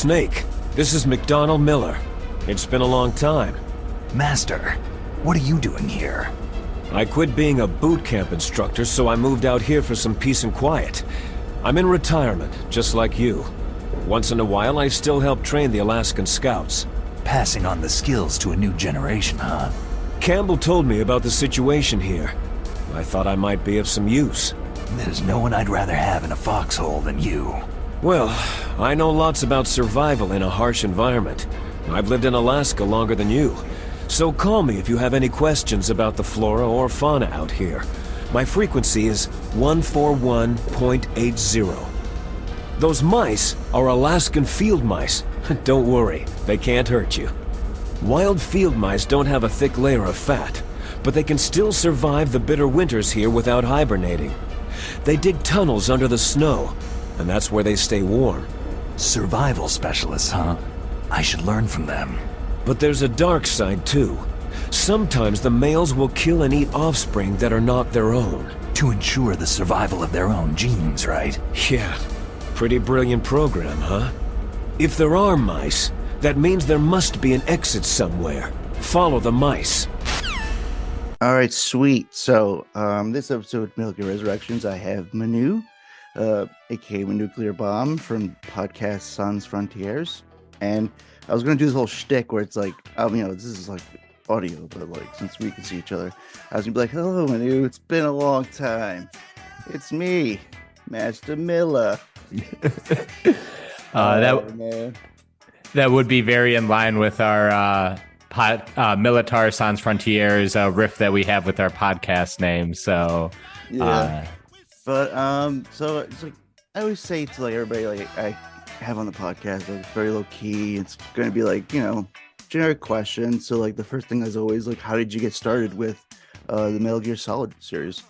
Snake. This is McDonald Miller. It's been a long time. Master, what are you doing here? I quit being a boot camp instructor, so I moved out here for some peace and quiet. I'm in retirement, just like you. Once in a while, I still help train the Alaskan Scouts. Passing on the skills to a new generation, huh? Campbell told me about the situation here. I thought I might be of some use. There's no one I'd rather have in a foxhole than you. Well, I know lots about survival in a harsh environment. I've lived in Alaska longer than you. So call me if you have any questions about the flora or fauna out here. My frequency is 141.80. Those mice are Alaskan field mice. Don't worry, they can't hurt you. Wild field mice don't have a thick layer of fat, but they can still survive the bitter winters here without hibernating. They dig tunnels under the snow, and that's where they stay warm. Survival specialists, huh? I should learn from them. But there's a dark side, too. Sometimes the males will kill and eat offspring that are not their own. To ensure the survival of their own genes, right? Yeah. Pretty brilliant program, huh? If there are mice, that means there must be an exit somewhere. Follow the mice. All right, sweet. So, this episode of Metal Gear Resurrections, I have Manu, aka Nuclear Bomb from podcast Sans Frontiers. And I was going to do this whole shtick where it's like, this is like audio, but like, since we can see each other, I was going to be like, hello, Manu, it's been a long time. It's me, Master Miller. That would be very in line with our Militar Sans Frontiers riff that we have with our podcast name. So, yeah. So it's like I always say to like everybody, like I have on the podcast, like it's very low key. It's going to be like generic questions. So like the first thing is always like, how did you get started with the Metal Gear Solid series?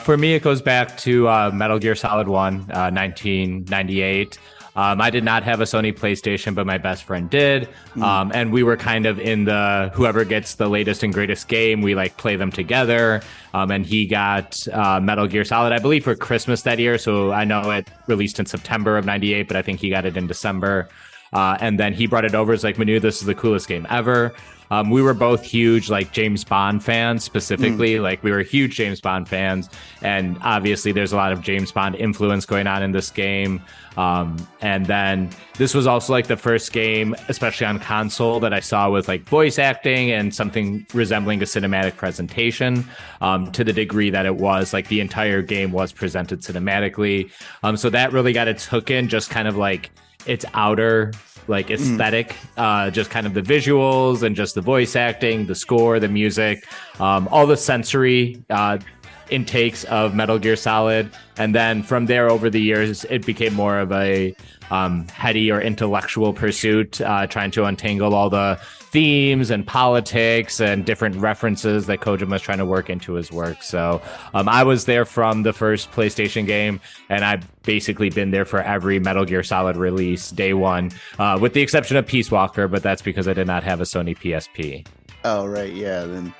For me, it goes back to Metal Gear Solid 1, 1998. I did not have a Sony PlayStation, but my best friend did. And we were kind of in the whoever gets the latest and greatest game, we like play them together. And he got Metal Gear Solid, I believe, for Christmas that year. So I know it released in September of 98, but I think he got it in December. And then he brought it over. It's like, Manu, this is the coolest game ever. We were both huge like James Bond fans specifically. Like we were huge James Bond fans. And obviously there's a lot of James Bond influence going on in this game. And then this was also like the first game, especially on console, that I saw with like voice acting and something resembling a cinematic presentation, to the degree that it was like the entire game was presented cinematically. So that really got its hook in, just kind of like its outer like aesthetic, just kind of the visuals and just the voice acting, the score, the music, all the sensory intakes of Metal Gear Solid. And then from there, over the years, it became more of a heady or intellectual pursuit, trying to untangle all the themes and politics and different references that Kojima was trying to work into his work. So I was there from the first PlayStation game, and I've basically been there for every Metal Gear Solid release, day one, with the exception of Peace Walker, but that's because I did not have a Sony PSP. Oh, right, yeah. Then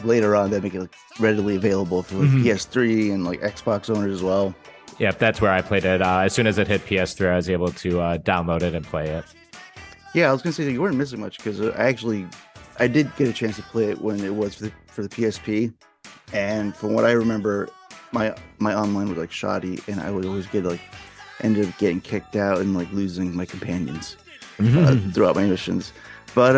later on, they make it like, readily available for like, PS3 and like Xbox owners as well. Yep, that's where I played it. As soon as it hit PS3, I was able to download it and play it. Yeah, I was gonna say that you weren't missing much because I did get a chance to play it when it was for the PSP, and from what I remember, my online was like shoddy, and I would always ended up getting kicked out and like losing my companions throughout my missions. But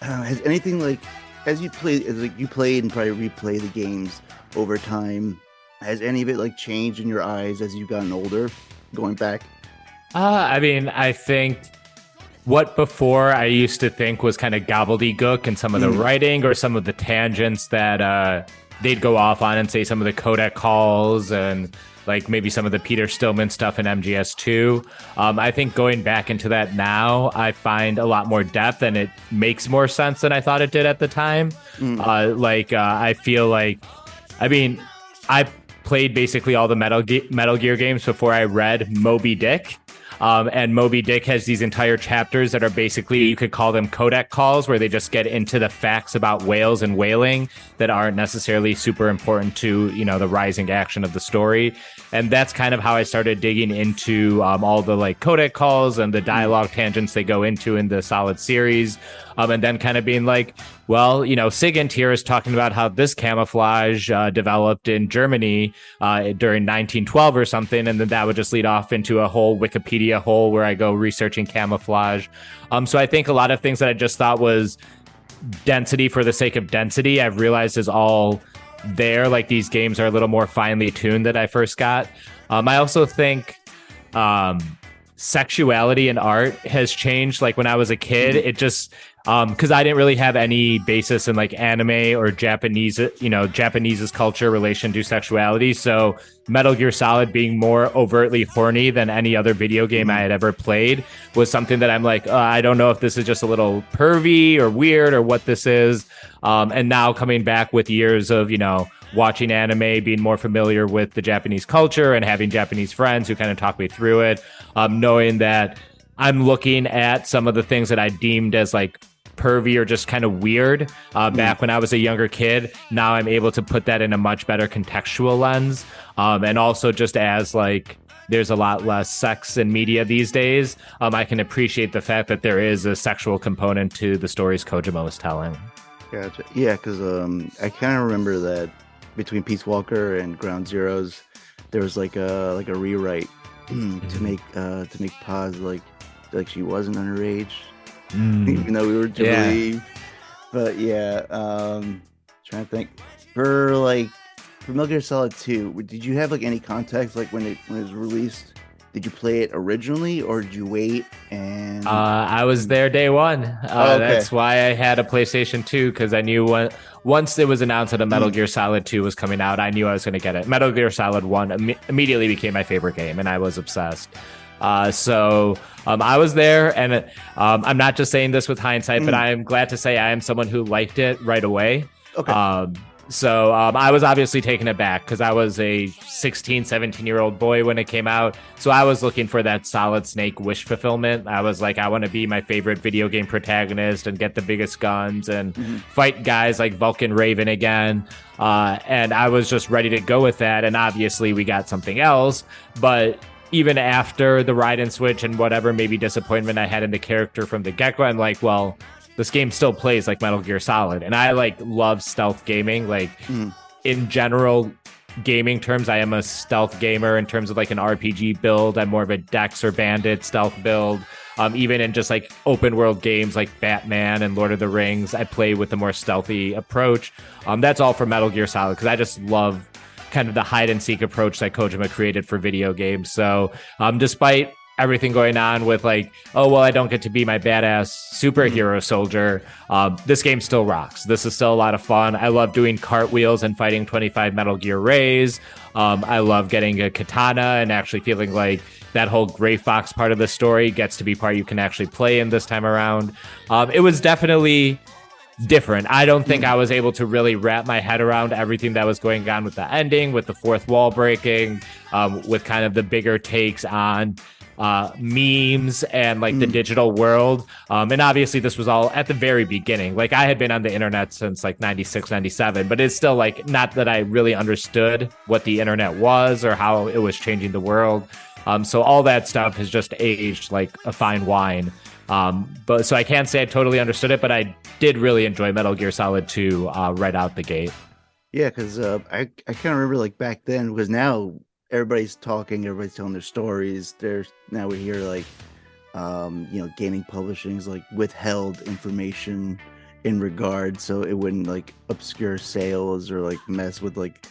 has anything like you played and probably replay the games over time? Has any of it like changed in your eyes as you've gotten older, going back? I mean, I think what before I used to think was kind of gobbledygook and some of the writing or some of the tangents that they'd go off on and say some of the codec calls and like maybe some of the Peter Stillman stuff in MGS2. I think going back into that now, I find a lot more depth and it makes more sense than I thought it did at the time. I feel like, I mean, I played basically all the Metal Gear games before I read Moby Dick. And Moby Dick has these entire chapters that are basically, you could call them codec calls, where they just get into the facts about whales and whaling that aren't necessarily super important to, the rising action of the story. And that's kind of how I started digging into all the like codec calls and the dialogue tangents they go into in the Solid series. And then kind of being like, well, Sigint here is talking about how this camouflage developed in Germany during 1912 or something. And then that would just lead off into a whole Wikipedia hole where I go researching camouflage. So I think a lot of things that I just thought was density for the sake of density, I've realized is all there. Like, these games are a little more finely tuned than I first got. I also think sexuality in art has changed. Like, when I was a kid, it just because I didn't really have any basis in like anime or Japanese's culture relation to sexuality. So Metal Gear Solid being more overtly horny than any other video game I had ever played was something that I'm like, I don't know if this is just a little pervy or weird or what this is. And now coming back with years of, watching anime, being more familiar with the Japanese culture and having Japanese friends who kind of talk me through it, knowing that I'm looking at some of the things that I deemed as like pervy or just kind of weird back when I was a younger kid. Now I'm able to put that in a much better contextual lens. And also just as like there's a lot less sex in media these days, I can appreciate the fact that there is a sexual component to the stories Kojima was telling. Gotcha. Yeah, because I kind of remember that between Peace Walker and Ground Zeroes, there was like a rewrite to make Paz like she wasn't underage, even though we were to believe. But yeah, trying to think for Metal Gear Solid 2, did you have like any context like when it was released? Did you play it originally or did you wait? And I was there day one. Okay. That's why I had a PlayStation 2, because I knew once it was announced that a Metal Gear Solid 2 was coming out, I knew I was going to get it. Metal Gear Solid 1 immediately became my favorite game, and I was obsessed. So I was there, and I'm not just saying this with hindsight, but I am glad to say I am someone who liked it right away. Okay. So I was obviously taken aback because I was a 16, 17-year-old boy when it came out. So I was looking for that Solid Snake wish fulfillment. I was like, I want to be my favorite video game protagonist and get the biggest guns and fight guys like Vulcan Raven again. And I was just ready to go with that. And obviously we got something else. But even after the ride and switch and whatever maybe disappointment I had in the character from the get-go, I'm like, well, this game still plays like Metal Gear Solid. And I love stealth gaming. In general gaming terms, I am a stealth gamer. In terms of like an RPG build, I'm more of a Dex or Bandit stealth build. Even in just like open world games like Batman and Lord of the Rings, I play with a more stealthy approach. That's all for Metal Gear Solid because I just love kind of the hide and seek approach that Kojima created for video games. So despite everything going on with like, oh, well, I don't get to be my badass superhero soldier, this game still rocks. This is still a lot of fun. I love doing cartwheels and fighting 25 Metal Gear Rays. I love getting a katana and actually feeling like that whole Gray Fox part of the story gets to be part you can actually play in this time around. It was definitely different. I don't think I was able to really wrap my head around everything that was going on with the ending, with the fourth wall breaking, with kind of the bigger takes on memes and like the digital world. And obviously this was all at the very beginning. Like I had been on the internet since like 96, 97, but it's still like not that I really understood what the internet was or how it was changing the world. So all that stuff has just aged like a fine wine. But so I can't say I totally understood it, but I did really enjoy Metal Gear Solid 2 right out the gate. Yeah, because I kind of remember like back then, because now everybody's talking, everybody's telling their stories. Now we hear like, gaming publishing's like withheld information in regard, so it wouldn't like obscure sales or like mess with like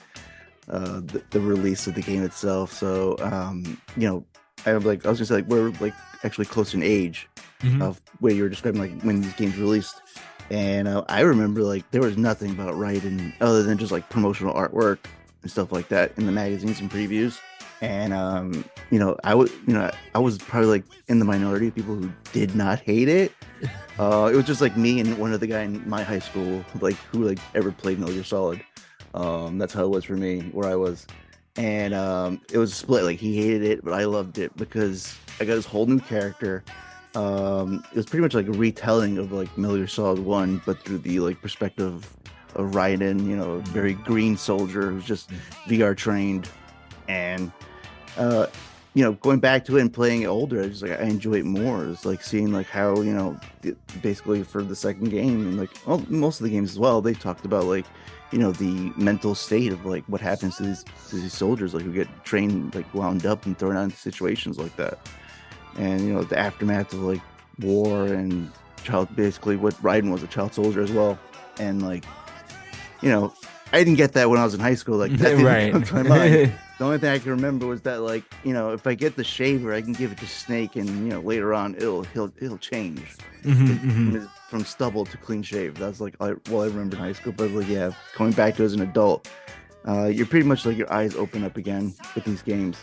the release of the game itself. So I was gonna say like we're like actually close in age of where you were describing like when these games released, and I remember like there was nothing about writing other than just like promotional artwork and stuff like that in the magazines and previews. And I was probably like in the minority of people who did not hate it. It was just like me and one other guy in my high school like who like ever played Metal Gear Solid. That's how it was for me where I was. and it was split. Like he hated it, but I loved it because I got this whole new character. It was pretty much like a retelling of like Metal Gear Solid 1, but through the like perspective of Raiden, you know, a very green soldier who's just VR trained, and you know, going back to it and playing it older, I enjoy it more. It's like seeing like how, you know, basically for the second game and like most of the games as well, they talked about like, you know, the mental state of like what happens to these soldiers, like who get trained, like wound up and thrown out into situations like that, and you know, the aftermath of like war and basically what Raiden was, a child soldier as well, and like, you know, I didn't get that when I was in high school. Like that didn't come to my mind. The only thing I can remember was that, like, you know, if I get the shaver, I can give it to Snake, and you know, later on, he'll change from stubble to clean shave. That's like I remember in high school. But like, yeah, coming back to it as an adult, you're pretty much like your eyes open up again with these games.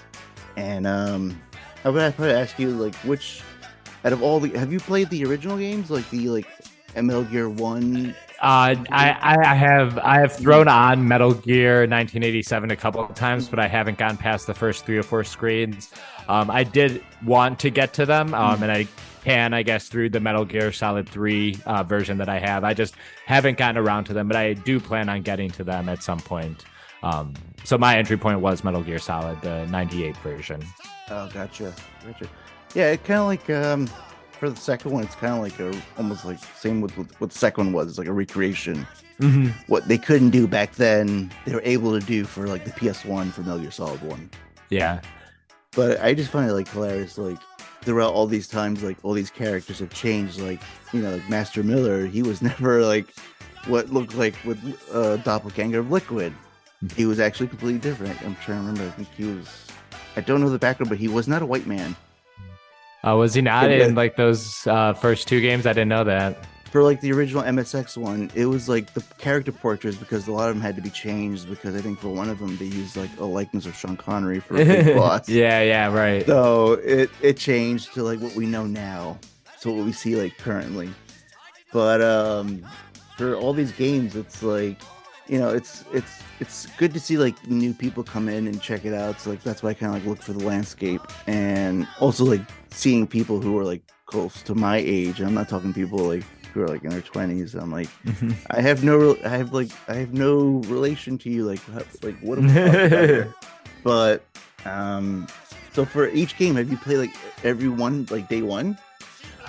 And I would probably ask you, like, which out of all the, have you played the original games, like the Metal Gear 1? I have thrown on Metal Gear 1987 a couple of times, but I haven't gotten past the first 3 or 4 screens. I did want to get to them, and I can, I guess, through the Metal Gear Solid 3 version that I have. I just haven't gotten around to them, but I do plan on getting to them at some point. So my entry point was Metal Gear Solid, the 98 version. Oh, gotcha. Yeah, it kind of like for the second one, it's kind of like almost like same with what the second one was. It's like a recreation. What they couldn't do back then, they were able to do for like the PS1 for Metal Gear Solid 1. Yeah. But I just find it like hilarious, like throughout all these times, like all these characters have changed. Like, you know, like Master Miller, he was never like what looked like with doppelganger of Liquid. He was actually completely different. I'm trying to remember. I think he was, I don't know the background, but he was not a white man. Was he not in like those first 2 games? I didn't know that. For like the original MSX one, it was like the character portraits, because a lot of them had to be changed, because I think for one of them they used like a likeness of Sean Connery for a big boss. Yeah, right. So it changed to like what we know now, so what we see like currently. But for all these games, it's like, you know, it's good to see like new people come in and check it out. So like that's why I kind of like look for the landscape, and also like seeing people who are like close to my age. And I'm not talking people like who are like in their 20s. I'm like, I have no relation to you. Like what am I? But so for each game, have you played like every one, like day one?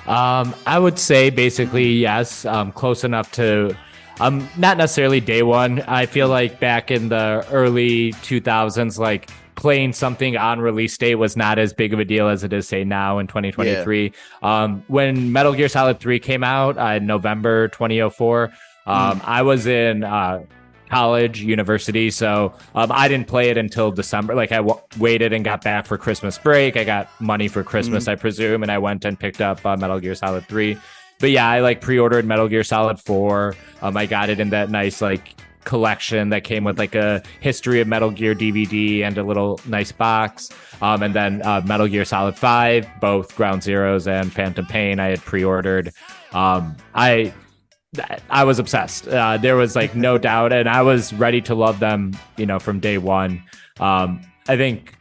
I would say basically yes. Close enough to. Not necessarily day one. I feel like back in the early 2000s, like playing something on release date was not as big of a deal as it is, say, now in 2023. Yeah. When Metal Gear Solid 3 came out in November 2004, I was in college, university, so I didn't play it until December. Like I waited and got back for Christmas break. I got money for Christmas, I presume, and I went and picked up Metal Gear Solid 3. But yeah, I like pre-ordered Metal Gear Solid 4. I got it in that nice like collection that came with like a history of Metal Gear DVD and a little nice box. And then Metal Gear Solid 5, both Ground Zeroes and Phantom Pain, I had pre-ordered. I was obsessed. There was like no doubt, and I was ready to love them, you know, from day one. I think.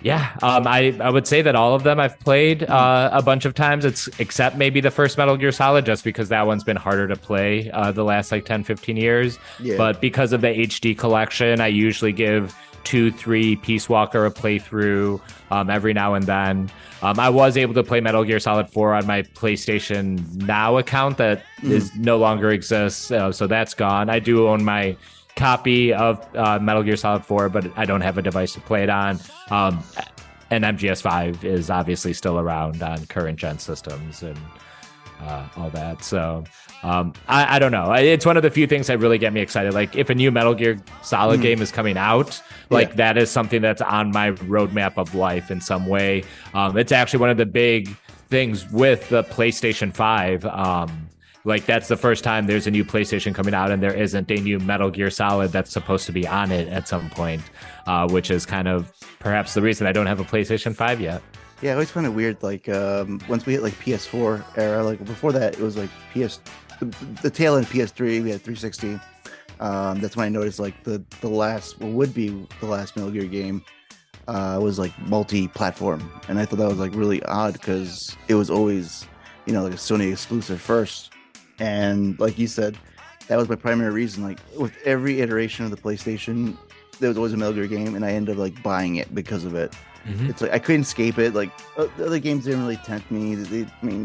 Yeah, I would say that all of them I've played a bunch of times, except maybe the first Metal Gear Solid, just because that one's been harder to play the last like 10, 15 years. Yeah. But because of the HD collection, I usually give 2-3 Peace Walker a playthrough every now and then. I was able to play Metal Gear Solid 4 on my PlayStation Now account that is no longer exists, so that's gone. I do own my copy of Metal Gear Solid 4, but I don't have a device to play it on. And MGS5 is obviously still around on current gen systems and all that. So I don't know. It's one of the few things that really get me excited. Like if a new Metal Gear Solid game is coming out, like that is something that's on my roadmap of life in some way. It's actually one of the big things with the PlayStation 5. Like that's the first time there's a new PlayStation coming out and there isn't a new Metal Gear Solid that's supposed to be on it at some point, which is kind of perhaps the reason I don't have a PlayStation 5 yet. Yeah, I always find it weird. Like once we hit like PS4 era, like before that it was like the tail end PS3. We had 360, That's when I noticed like the last, what would be the last Metal Gear game, was like multi-platform, and I thought that was like really odd because it was always, like a Sony exclusive first, and like you said, that was my primary reason. Like with every iteration of the PlayStation, there was always a Metal Gear game, and I ended up like buying it because of it. Mm-hmm. It's like I couldn't escape it. Like the other games didn't really tempt me.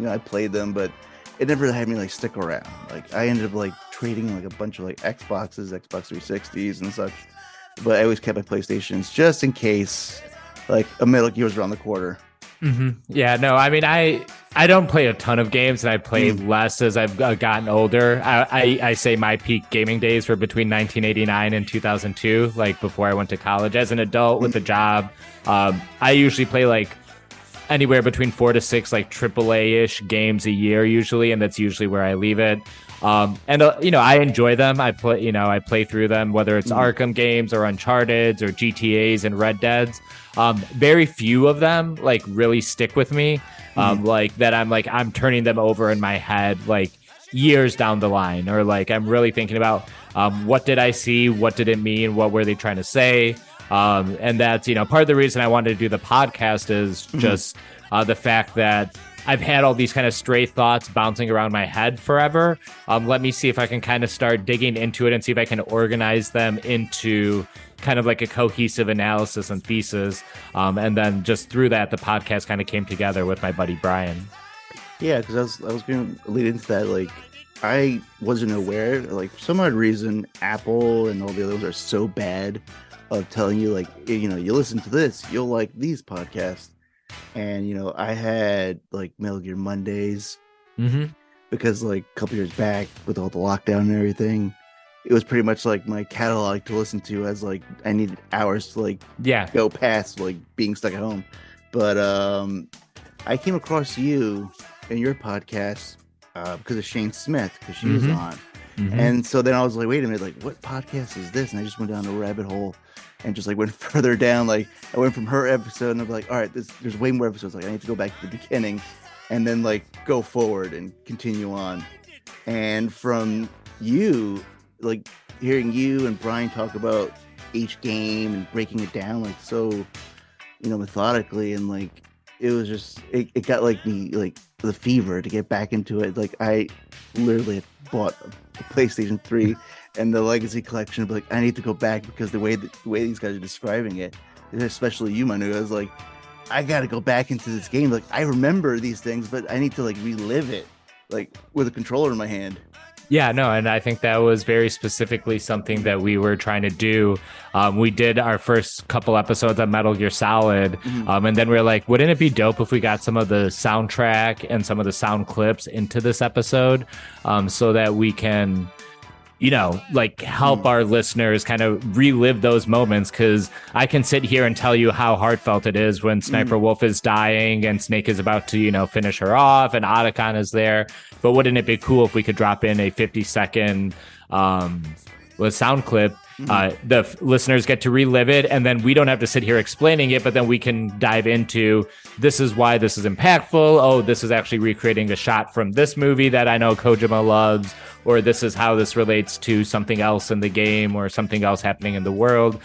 I played them, but it never had me like stick around. Like I ended up like trading like a bunch of like Xboxes, Xbox 360s and such. But I always kept my PlayStations just in case like a Metal Gear was around the corner. Mm-hmm. Yeah, no, I mean, I don't play a ton of games, and I play less as I've gotten older. I say my peak gaming days were between 1989 and 2002, like before I went to college. As an adult with a job, I usually play like anywhere between 4 to 6 like AAA-ish games a year usually, and that's usually where I leave it. I enjoy them. I play through them, whether it's Arkham games or Uncharted's or GTA's and Red Dead's. Very few of them like really stick with me. Like that I'm turning them over in my head like years down the line, or like I'm really thinking about what did I see, what did it mean, what were they trying to say. And that's, part of the reason I wanted to do the podcast is just the fact that I've had all these kind of stray thoughts bouncing around my head forever. Let me see if I can kind of start digging into it and see if I can organize them into kind of like a cohesive analysis and thesis. And then just through that, the podcast kind of came together with my buddy Brian. Yeah, because I was going to lead into that. Like, I wasn't aware, like, for some odd reason, Apple and all the others are so bad of telling you, like, you listen to this, you'll like these podcasts. And, I had, like, Metal Gear Mondays because, like, a couple years back with all the lockdown and everything, it was pretty much, like, my catalog to listen to as, like, I needed hours to, like, go past, like, being stuck at home. But I came across you and your podcast because of Shane Smith, because she was on. And so then I was like, wait a minute, like, what podcast is this? And I just went down a rabbit hole and just like went further down. Like I went from her episode and I'm like, all right, there's way more episodes. Like I need to go back to the beginning and then like go forward and continue on. And from you, like hearing you and Brian talk about each game and breaking it down like so, methodically, and like it was just it got like me like the fever to get back into it. Like I literally bought a PlayStation 3 and the Legacy Collection, but like I need to go back because the way these guys are describing it, especially you, Manu, I was like, I gotta go back into this game. Like I remember these things, but I need to like relive it, like with a controller in my hand. Yeah, no, and I think that was very specifically something that we were trying to do. We did our first couple episodes on Metal Gear Solid, and then we were like, wouldn't it be dope if we got some of the soundtrack and some of the sound clips into this episode so that we can, like help our listeners kind of relive those moments? Because I can sit here and tell you how heartfelt it is when Sniper Wolf is dying and Snake is about to, finish her off and Otacon is there. But wouldn't it be cool if we could drop in a 50-second sound clip? The listeners get to relive it, and then we don't have to sit here explaining it, but then we can dive into this is why this is impactful. Oh, this is actually recreating a shot from this movie that I know Kojima loves, or this is how this relates to something else in the game or something else happening in the world.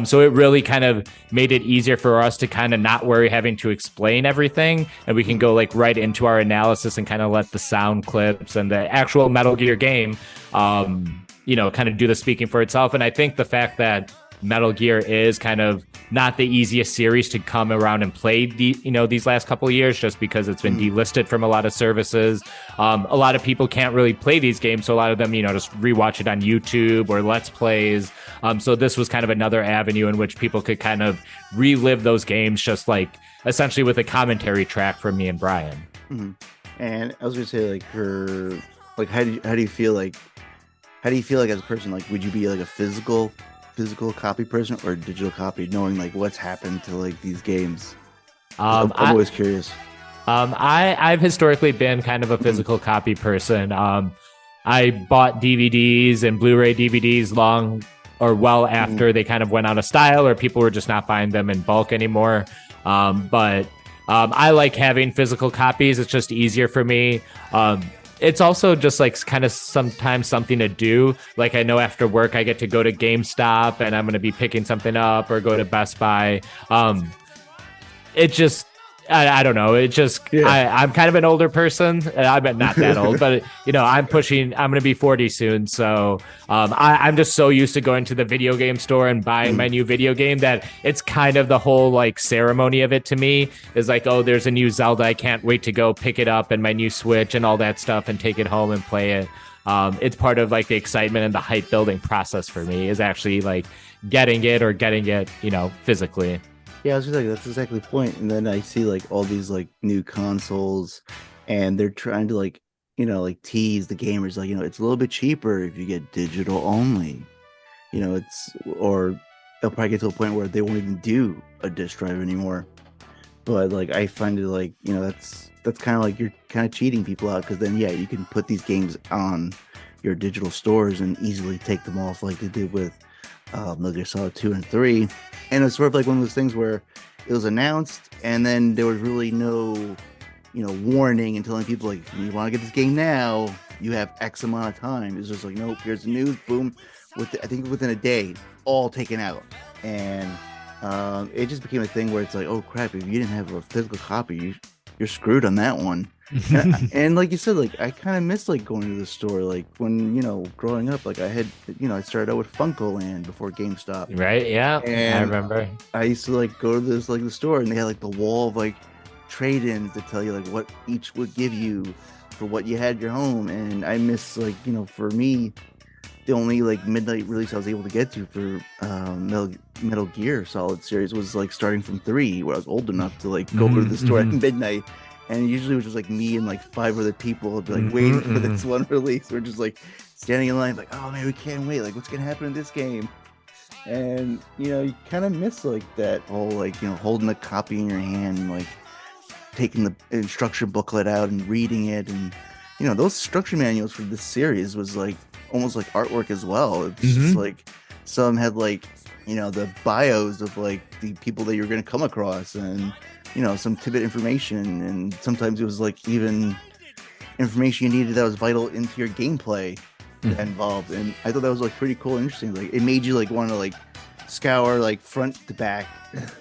So it really kind of made it easier for us to kind of not worry having to explain everything, and we can go like right into our analysis and kind of let the sound clips and the actual Metal Gear game kind of do the speaking for itself. And I think the fact that Metal Gear is kind of not the easiest series to come around and play these last couple of years, just because it's been delisted from a lot of services. A lot of people can't really play these games, so a lot of them, just rewatch it on YouTube or Let's Plays. So this was kind of another avenue in which people could kind of relive those games, just like essentially with a commentary track from me and Brian. And I was gonna say, like, how do you feel like? How do you feel like as a person? Like, would you be like a physical copy person or a digital copy, knowing like what's happened to like these games? I'm always curious. I've historically been kind of a physical copy person. I bought DVDs and Blu-ray DVDs well after they kind of went out of style, or people were just not buying them in bulk anymore. But I like having physical copies. It's just easier for me. it's also just like kind of sometimes something to do. Like I know after work I get to go to GameStop and I'm going to be picking something up, or go to Best Buy. It just, I don't know. It just, I'm kind of an older person. I'm not that old, but I'm going to be 40 soon. So I'm just so used to going to the video game store and buying my new video game that it's kind of the whole like ceremony of it to me is like, oh, there's a new Zelda. I can't wait to go pick it up, and my new Switch and all that stuff, and take it home and play it. It's part of like the excitement and the hype building process for me is actually like getting it, physically. Yeah, I was just like, that's exactly the point. And then I see like all these like new consoles, and they're trying to like, tease the gamers, like, it's a little bit cheaper if you get digital only. Or they'll probably get to a point where they won't even do a disc drive anymore. But like, I find it like, that's kind of like you're kind of cheating people out, because then you can put these games on your digital stores and easily take them off like they did with Metal Gear Solid 2 and 3. And it's sort of like one of those things where it was announced, and then there was really no, warning and telling people like, if you want to get this game now, you have X amount of time. It's just like, nope, here's the news, boom. I think within a day, all taken out. And it just became a thing where it's like, oh crap, if you didn't have a physical copy, you're screwed on that one. and like you said, like I kind of miss like going to the store, like when growing up, like I had I started out with Funko Land before GameStop, right? Yeah, and I remember I used to like go to this like the store, and they had like the wall of like trade-ins to tell you like what each would give you for what you had in your home. And I miss like for me, the only like midnight release I was able to get to for Metal Gear Solid series was like starting from 3, where I was old enough to like go to the store at midnight. And usually it was just like me and like 5 other people would be like waiting for this one release. We're just like standing in line like, oh man, we can't wait. Like, what's going to happen in this game? And, you kind of miss like that whole like, holding a copy in your hand and like taking the instruction booklet out and reading it. And, those instruction manuals for this series was like almost like artwork as well. It's just like some had like, the bios of like the people that you're going to come across, and some tidbit information, and sometimes it was like even information you needed that was vital into your gameplay involved. And I thought that was like pretty cool and interesting. Like it made you like want to like scour like front to back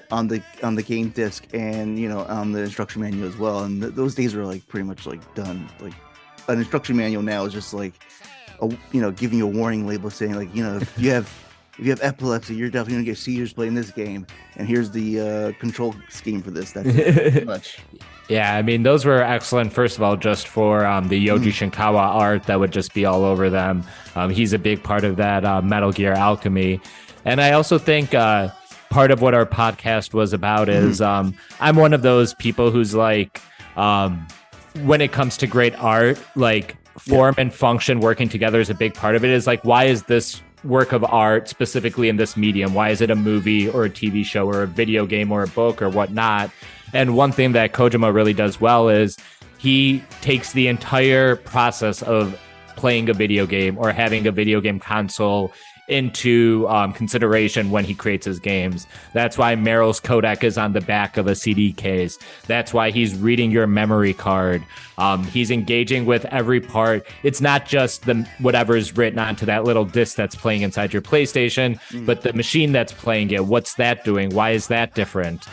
on the game disc, and on the instruction manual as well. And those days were like pretty much like done. Like an instruction manual now is just like giving you a warning label saying like, if you have epilepsy, you're definitely gonna get seizures playing this game, and here's the control scheme for this. That's pretty much. Yeah, I mean, those were excellent. First of all, just for the Yoji Shinkawa art that would just be all over them. He's a big part of that Metal Gear alchemy. And I also think part of what our podcast was about is I'm one of those people who's like, when it comes to great art, like form and function working together is a big part of it. Is like, why is this work of art specifically in this medium? Why is it a movie or a TV show or a video game or a book or whatnot? And one thing that Kojima really does well is he takes the entire process of playing a video game or having a video game console into consideration when he creates his games. That's why Meryl's codec is on the back of a CD case. That's why he's reading your memory card. He's engaging with every part. It's not just whatever's written onto that little disc that's playing inside your PlayStation, but the machine that's playing it. What's that doing? Why is that different?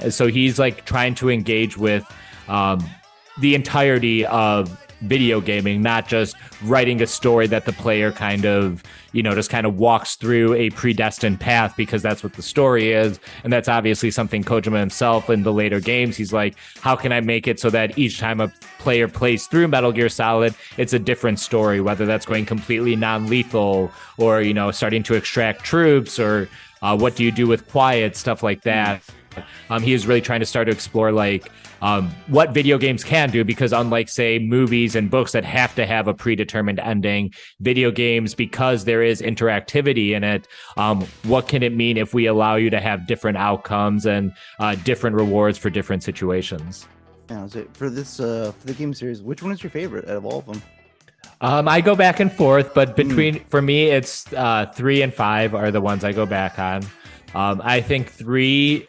So he's like trying to engage with the entirety of video gaming, not just writing a story that the player kind of, just kind of walks through a predestined path because that's what the story is. And that's obviously something Kojima himself in the later games, he's like, how can I make it so that each time a player plays through Metal Gear Solid, it's a different story, whether that's going completely non-lethal or, starting to extract troops or what do you do with quiet, stuff like that. He is really trying to start to explore like what video games can do, because unlike say movies and books that have to have a predetermined ending, video games, because there is interactivity in it, what can it mean if we allow you to have different outcomes and different rewards for different situations? Now, for this for the game series, which one is your favorite out of all of them? I go back and forth, but for me, it's 3 and 5 are the ones I go back on. I think 3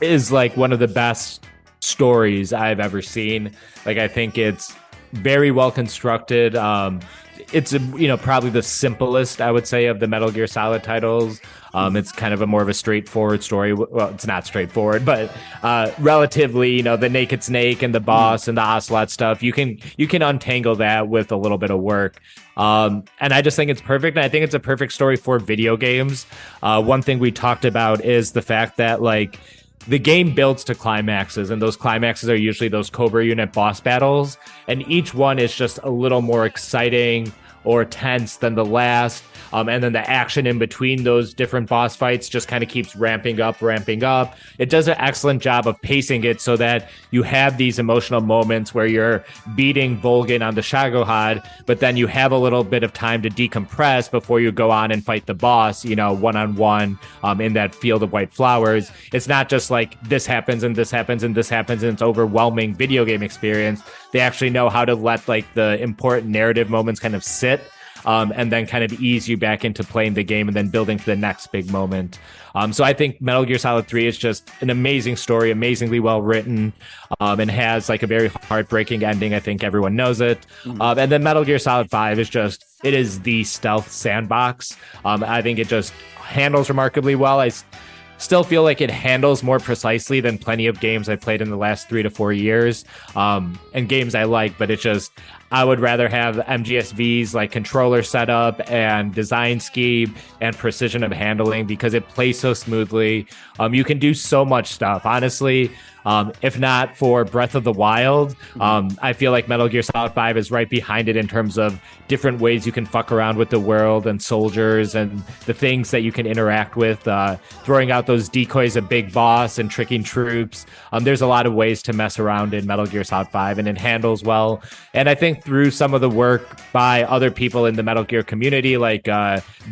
is like one of the best stories I've ever seen. Like, I think it's very well constructed. It's probably the simplest, I would say, of the Metal Gear Solid titles. It's kind of a more of a straightforward story. Well, it's not straightforward, but relatively, the naked snake and the boss and the ocelot stuff, you can untangle that with a little bit of work. And I just think it's perfect. And I think it's a perfect story for video games. One thing we talked about is the fact that the game builds to climaxes, and those climaxes are usually those Cobra Unit boss battles, and each one is just a little more exciting or tense than the last. And then the action in between those different boss fights just kind of keeps ramping up. It does an excellent job of pacing it so that you have these emotional moments where you're beating Volgin on the Shagohod, but then you have a little bit of time to decompress before you go on and fight the boss, one-on-one in that field of white flowers. It's not just like this happens and this happens and this happens and it's overwhelming video game experience. They actually know how to let the important narrative moments kind of sit. And then kind of ease you back into playing the game and then building to the next big moment. So I think Metal Gear Solid 3 is just an amazing story, amazingly well written, and has a very heartbreaking ending. I think everyone knows it. And then Metal Gear Solid 5 is it is the stealth sandbox. I think it just handles remarkably well. I still feel like it handles more precisely than plenty of games I played in the last 3 to 4 years, and games I like, but I would rather have MGSV's controller setup and design scheme and precision of handling because it plays so smoothly. You can do so much stuff. Honestly, if not for Breath of the Wild, I feel like Metal Gear Solid 5 is right behind it in terms of different ways you can fuck around with the world and soldiers and the things that you can interact with, throwing out those decoys of Big Boss and tricking troops. There's a lot of ways to mess around in Metal Gear Solid 5, and it handles well. And I think through some of the work by other people in the Metal Gear community, like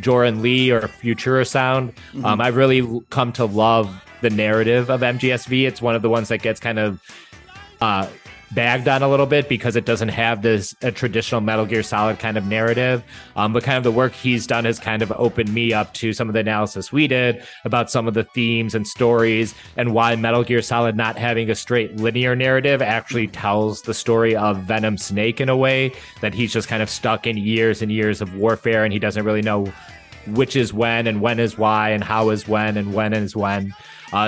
Joran Lee or Futura Sound, I've really come to love the narrative of MGSV. It's one of the ones that gets kind of bagged on a little bit because it doesn't have a traditional Metal Gear Solid kind of narrative. But kind of the work he's done has kind of opened me up to some of the analysis we did about some of the themes and stories and why Metal Gear Solid not having a straight linear narrative actually tells the story of Venom Snake in a way that he's just kind of stuck in years and years of warfare, and he doesn't really know which is when and when is why and how is when and when is when.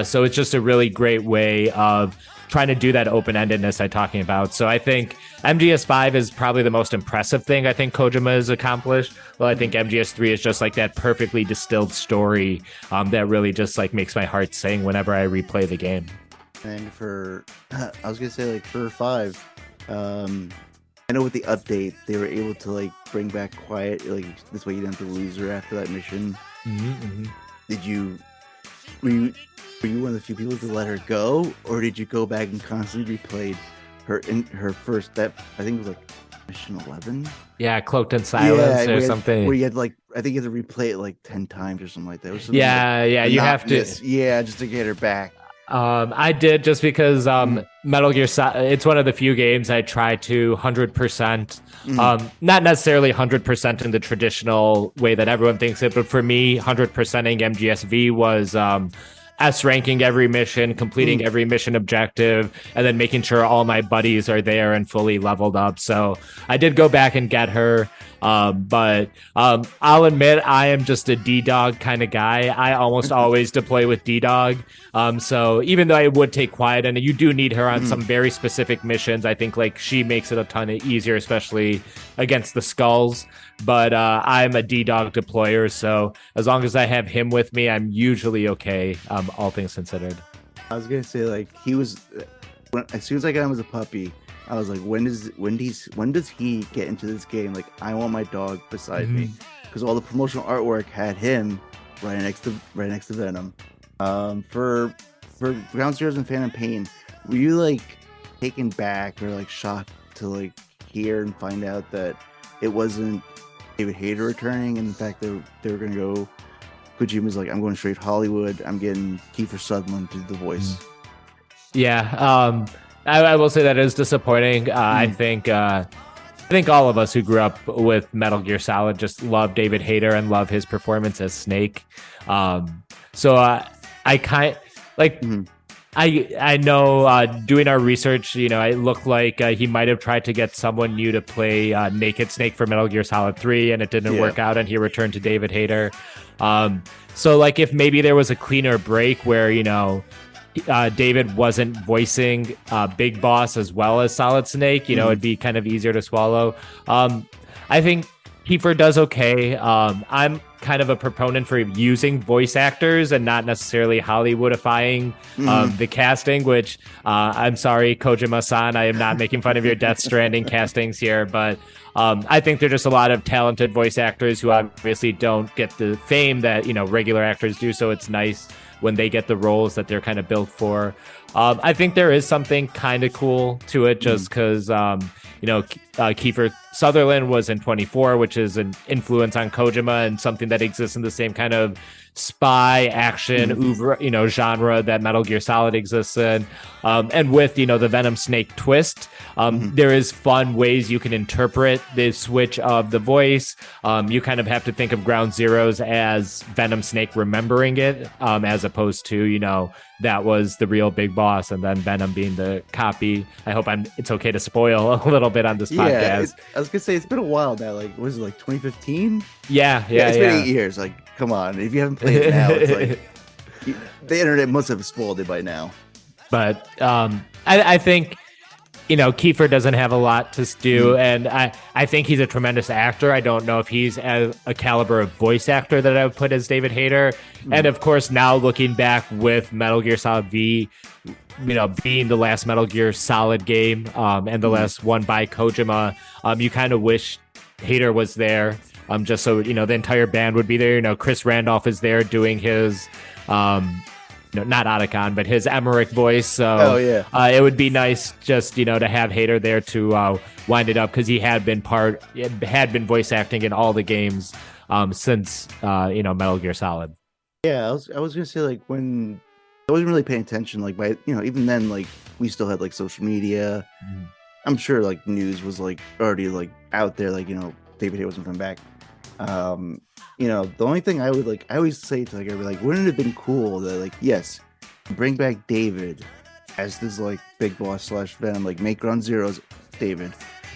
So it's just a really great way of trying to do that open-endedness I'm talking about. So I think MGS5 is probably the most impressive thing I think Kojima has accomplished. Well, I think MGS3 is just that perfectly distilled story that really just makes my heart sing whenever I replay the game. And I was gonna say for 5, I know with the update they were able to bring back quiet, this way you don't have to lose her after that mission. Did you? Were you one of the few people to let her go, or did you go back and constantly replayed her first step? I think it was mission 11. Yeah, Cloaked in Silence or something. Where you had I think you had to replay it 10 times or something like that. Yeah, you have to. Just to get her back. I did just because Metal Gear Solid, it's one of the few games I try to 100%, not necessarily 100% in the traditional way that everyone thinks it, but for me, 100%ing MGSV was S ranking every mission, completing every mission objective, and then making sure all my buddies are there and fully leveled up. So I did go back and get her. But I'll admit I am just a D-Dog kind of guy. I almost always deploy with D-Dog. So even though I would take Quiet, and you do need her on some very specific missions, I think she makes it a ton easier, especially against the skulls. But I'm a D-Dog deployer, so as long as I have him with me, I'm usually okay, all things considered. I was gonna say he was as soon as I got him as a puppy, I was when does he get into this game? I want my dog beside me, because all the promotional artwork had him right next to Venom. For Ground Zeroes and Phantom Pain, were you taken back or shocked to hear and find out that it wasn't David Hayter returning, and in fact they were gonna go? Kojima's I'm going straight Hollywood. I'm getting Kiefer Sutherland to do the voice. Yeah. I will say that is disappointing. I think all of us who grew up with Metal Gear Solid just love David Hayter and love his performance as Snake. So I kind I know doing our research, it looked like he might have tried to get someone new to play Naked Snake for Metal Gear Solid 3, and it didn't work out, and he returned to David Hayter. So like if maybe there was a cleaner break where, David wasn't voicing Big Boss as well as Solid Snake, it'd be kind of easier to swallow. I think Kiefer does okay. I'm kind of a proponent for using voice actors and not necessarily Hollywoodifying the casting, which I'm sorry, Kojima-san, I am not making fun of your Death Stranding castings here, but I think there are just a lot of talented voice actors who obviously don't get the fame that, regular actors do. So it's nice when they get the roles that they're kind of built for. I think there is something kind of cool to it just because, Kiefer Sutherland was in 24, which is an influence on Kojima and something that exists in the same kind of spy action genre that Metal Gear Solid exists in. And with, the Venom Snake twist, there is fun ways you can interpret the switch of the voice. You kind of have to think of Ground Zeroes as Venom Snake remembering it, as opposed to, that was the real Big Boss and then Venom being the copy. I hope it's okay to spoil a little bit on this podcast. I was gonna say it's been a while now. Like, was it like 2015? Yeah. It's been 8 years. Like, come on, if you haven't played it now, it's like the internet must have spoiled it by now. But I think Kiefer doesn't have a lot to do, and I think he's a tremendous actor. I don't know if he's a caliber of voice actor that I would put as David Hayter. And of course, now looking back with Metal Gear Solid V, being the last Metal Gear Solid game and the last one by Kojima, you kind of wish Hayter was there, just so the entire band would be there. Chris Randolph is there doing his not Otacon, but his Emmerich voice. So it would be nice just, to have Hayter there to wind it up, because he had been voice acting in all the games since, Metal Gear Solid. Yeah, I was going to say, like, when I wasn't really paying attention, like, by, even then, like, we still had, like, social media. I'm sure, like, news was, like, already, like, out there, like, David Hayter wasn't coming back. The only thing I would I always say to everybody, wouldn't it have been cool that yes, bring back David as this Big Boss / Venom, make Ground Zeroes David.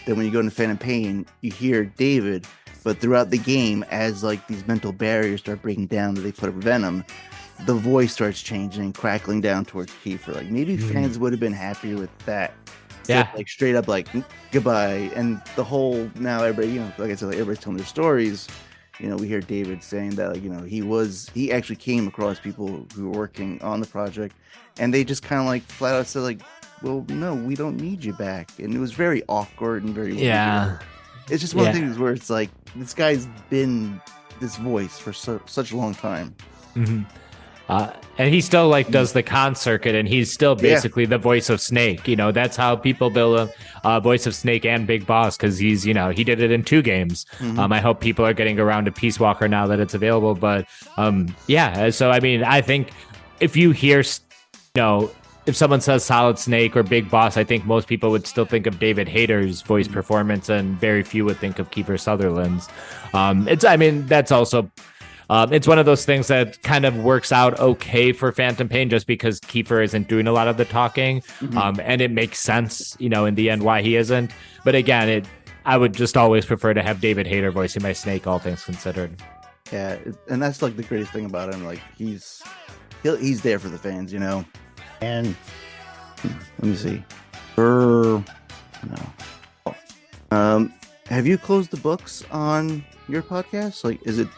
Then when you go into Phantom Pain, you hear David, but throughout the game, as these mental barriers start breaking down that they put up Venom, the voice starts changing and crackling down towards Kiefer. Maybe fans would have been happier with that. Yeah, straight up goodbye, and the whole now everybody like I said, everybody's telling their stories. We hear David saying that he actually came across people who were working on the project, and they just kind of flat out said well, no, we don't need you back, and it was very awkward and very weird. It's just one of the things where it's this guy's been this voice for such a long time. And he still does the con circuit, and he's still basically the voice of Snake. That's how people build a voice of Snake and Big Boss, because he's he did it in 2 games. I hope people are getting around to Peace Walker now that it's available. But so I mean, I think if you hear if someone says Solid Snake or Big Boss, I think most people would still think of David Hayter's voice performance, and very few would think of Kiefer Sutherland's. That's also. It's one of those things that kind of works out okay for Phantom Pain, just because Kiefer isn't doing a lot of the talking, and it makes sense, in the end why he isn't. But again, I would just always prefer to have David Hayter voicing my Snake, all things considered. Yeah, and that's the greatest thing about him. He's there for the fans, And let me see. Have you closed the books on your podcast? Is it?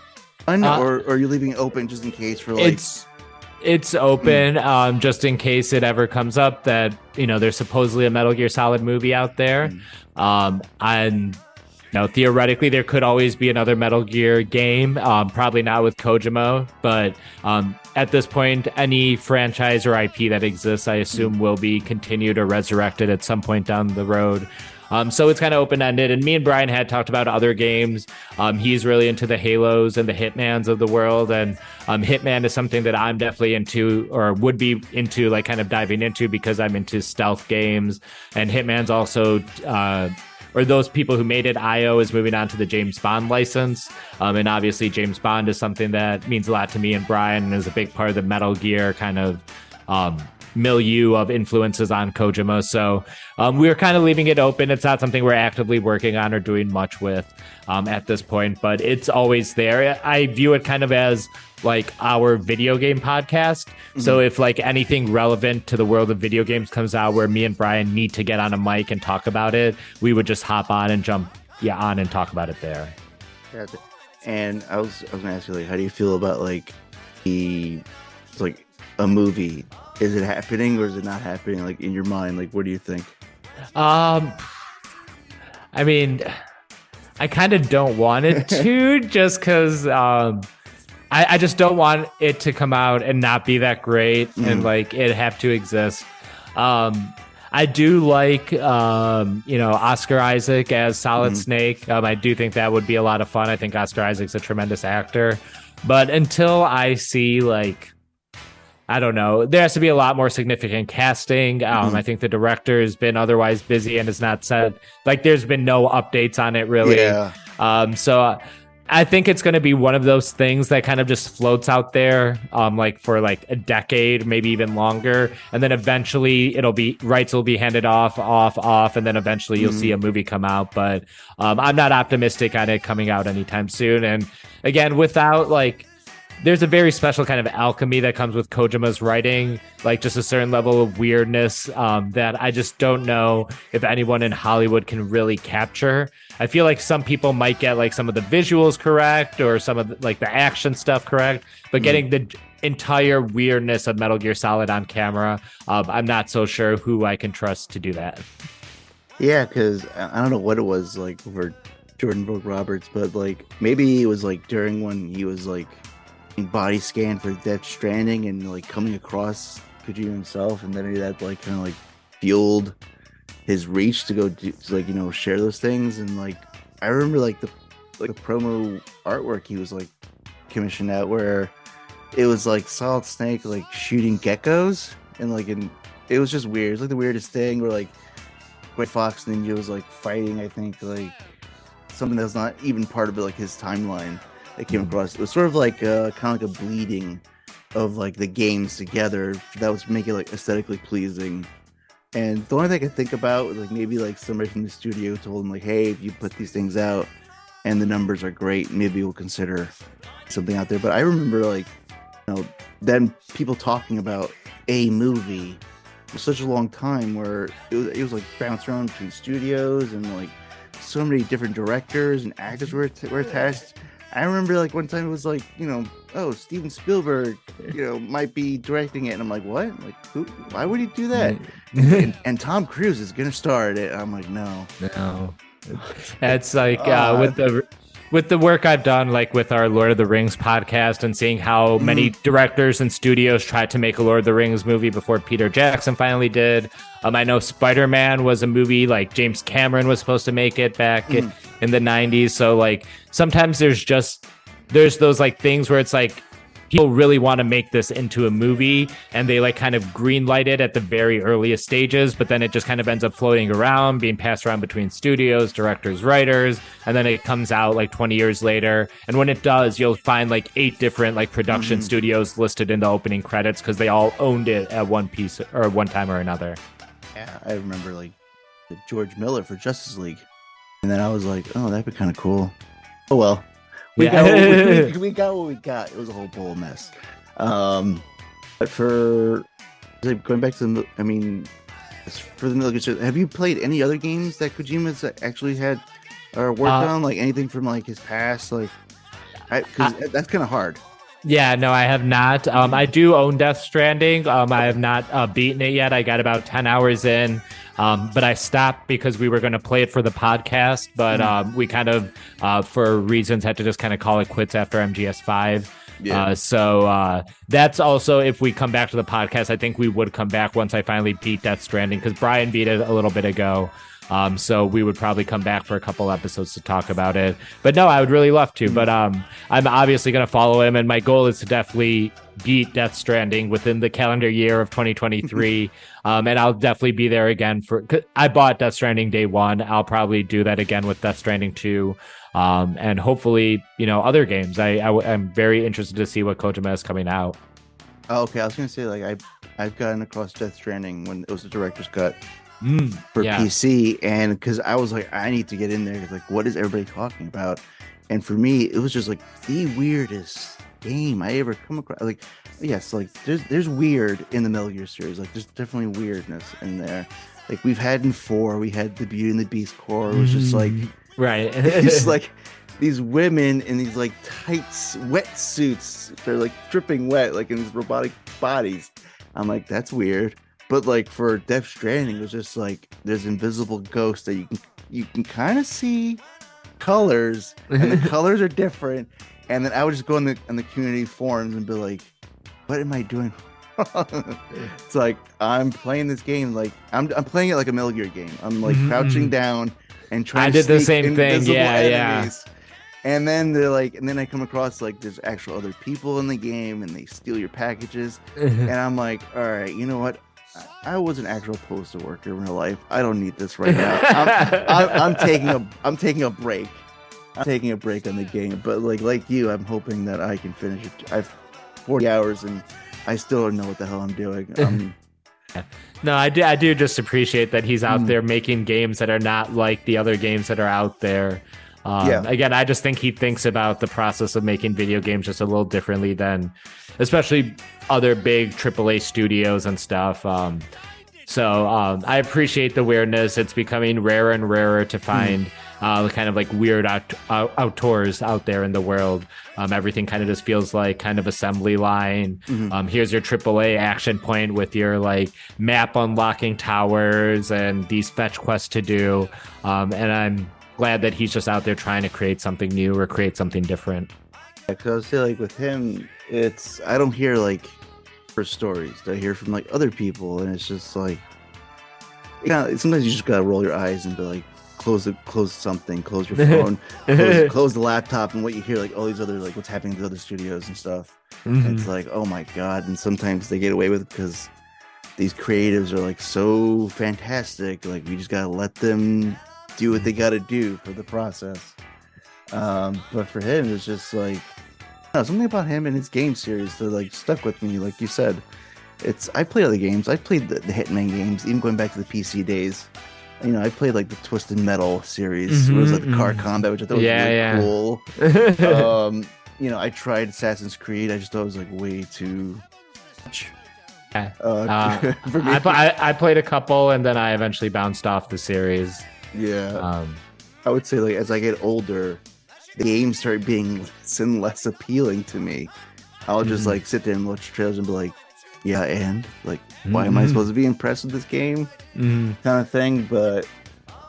Or are you leaving it open just in case for It's open just in case it ever comes up that there's supposedly a Metal Gear Solid movie out there, and theoretically there could always be another Metal Gear game, probably not with Kojima, but at this point any franchise or IP that exists, I assume, will be continued or resurrected at some point down the road. So it's kind of open-ended, and me and Brian had talked about other games. He's really into the Halos and the Hitmans of the world, and Hitman is something that I'm definitely into, or would be into, kind of diving into, because I'm into stealth games. And Hitman's also, or those people who made it, IO, is moving on to the James Bond license. And obviously James Bond is something that means a lot to me and Brian, and is a big part of the Metal Gear kind of milieu of influences on Kojima. So we're kind of leaving it open. It's not something we're actively working on or doing much with at this point, but it's always there. I view it kind of as like our video game podcast. Mm-hmm. So if like anything relevant to the world of video games comes out where me and Brian need to get on a mic and talk about it, we would just hop on and jump on and talk about it there. And I was gonna ask you, like, how do you feel about like like a movie? Is it happening or is it not happening? Like in your mind, like what do you think? I mean, I kind of don't want it to, just because I just don't want it to come out and not be that great and like it have to exist. I do like, Oscar Isaac as Solid Snake. I do think that would be a lot of fun. I think Oscar Isaac's a tremendous actor. But until I see, like, I don't know, there has to be a lot more significant casting. I think the director has been otherwise busy and has not said, like, there's been no updates on it, really. Yeah. So I think it's going to be one of those things that kind of just floats out there, like for like a decade, maybe even longer. And then eventually rights will be handed off. And then eventually you'll see a movie come out. But I'm not optimistic on it coming out anytime soon. And again, there's a very special kind of alchemy that comes with Kojima's writing, like just a certain level of weirdness that I just don't know if anyone in Hollywood can really capture. I feel like some people might get like some of the visuals correct or some of the action stuff correct, but getting the entire weirdness of Metal Gear Solid on camera, I'm not so sure who I can trust to do that. Yeah, because I don't know what it was like for Jordan Vogt Roberts, but like maybe it was like during when he was like body scan for Death Stranding and like coming across Kojima himself, and then maybe that like kind of like fueled his reach to go share those things. And like I remember like the promo artwork he was like commissioned out where it was like Solid Snake like shooting geckos and it was just weird. It's like the weirdest thing where like Gray Fox Ninja was like fighting, I think, like something that's not even part of it, like his timeline. I came across. It was sort of like kind of like a bleeding of like the games together that was making it like aesthetically pleasing. And the only thing I could think about was like maybe like somebody from the studio told him like, hey, if you put these things out and the numbers are great, maybe we'll consider something out there. But I remember then people talking about a movie for such a long time where it was like bounced around between studios and like so many different directors and actors were attached. I remember like one time it was like, Steven Spielberg, might be directing it. And I'm like, what? Like, who? Why would he do that? and Tom Cruise is going to star in it. I'm like, no. It's like with the work I've done, like with our Lord of the Rings podcast and seeing how many directors and studios tried to make a Lord of the Rings movie before Peter Jackson finally did. I know Spider-Man was a movie, like James Cameron was supposed to make it back in the 90s. So like sometimes there's those like things where it's like people really want to make this into a movie and they like kind of green light it at the very earliest stages, but then it just kind of ends up floating around, being passed around between studios, directors, writers, and then it comes out like 20 years later. And when it does, you'll find like 8 different like production studios listed in the opening credits because they all owned it at one piece or one time or another. Yeah, I remember like George Miller for Justice League, and then I was like, oh, that'd be kind of cool. Oh well. We got what we got. It was a whole bowl of mess. But for going back to for the Metal Gear Solid, have you played any other games that Kojima's actually had or worked on? Like anything from like his past? Like, because that's kind of hard. Yeah, no, I have not. I do own Death Stranding. I have not beaten it yet. I got about 10 hours in. But I stopped because we were going to play it for the podcast, but we kind of, for reasons, had to just kind of call it quits after MGS5. Yeah. So that's also, if we come back to the podcast, I think we would come back once I finally beat Death Stranding, because Brian beat it a little bit ago. So we would probably come back for a couple episodes to talk about it. But no, I would really love to. But I'm obviously going to follow him, and my goal is to definitely beat Death Stranding within the calendar year of 2023. And I'll definitely be there again I bought Death Stranding day one. I'll probably do that again with Death Stranding 2. And hopefully, other games. I'm very interested to see what Kojima is coming out. Oh, okay. I was going to say, like, I've gotten across Death Stranding when it was the director's cut for yeah. PC, and because I was like, I need to get in there. Like, what is everybody talking about? And for me, it was just like the weirdest game I ever come across. Like, yes, like there's weird in the Metal Gear series. Like, there's definitely weirdness in there. Like we've had in 4, we had the Beauty and the Beast core. It was just like right. it's like these women in these like tight wetsuits. They're like dripping wet, like in these robotic bodies. I'm like, that's weird. But like for Death Stranding, it was just like there's invisible ghosts that you can kind of see colors, and the colors are different. And then I would just go in the community forums and be like, what am I doing? It's like I'm playing this game like I'm playing it like a Metal Gear game. I'm like crouching down and trying to the sneak same thing. Yeah, enemies. And then they're like, and then I come across like there's actual other people in the game and they steal your packages. And I'm like, all right, you know what? I was an actual postal worker in real life. I don't need this right now. I'm taking a break. I'm taking a break on the game. But like you, I'm hoping that I can finish it. I've 40 hours and I still don't know what the hell I'm doing. No, I do just appreciate that he's out there making games that are not like the other games that are out there. Again, I just think he thinks about the process of making video games just a little differently than especially other big AAA studios and stuff. So I appreciate the weirdness. It's becoming rarer and rarer to find kind of like weird outdoors out there in the world. Everything kind of just feels like kind of assembly line. Here's your AAA action point with your like map unlocking towers and these fetch quests to do. And I'm glad that he's just out there trying to create something new or create something different. Because I feel like with him, I don't hear like first stories. I hear from like other people, and it's just like, sometimes you just gotta roll your eyes and be like, close something, close your phone, close the laptop, and what you hear like all these other like what's happening to other studios and stuff. And it's like, oh my god! And sometimes they get away with it because these creatives are like so fantastic. Like we just gotta let them do what they gotta do for the process. But for him, it's just like something about him and his game series that like stuck with me. Like you said, I play other games. I played the Hitman games, even going back to the PC days. You know, I played like the Twisted Metal series. It was like the car combat, which I thought was really cool. You know, I tried Assassin's Creed. I just thought it was like way too much. For me. I played a couple, and then I eventually bounced off the series. Yeah. I would say like as I get older, the games start being less and less appealing to me. I'll just like sit there and watch trailers and be like, yeah, and like, why am I supposed to be impressed with this game? Kind of thing. But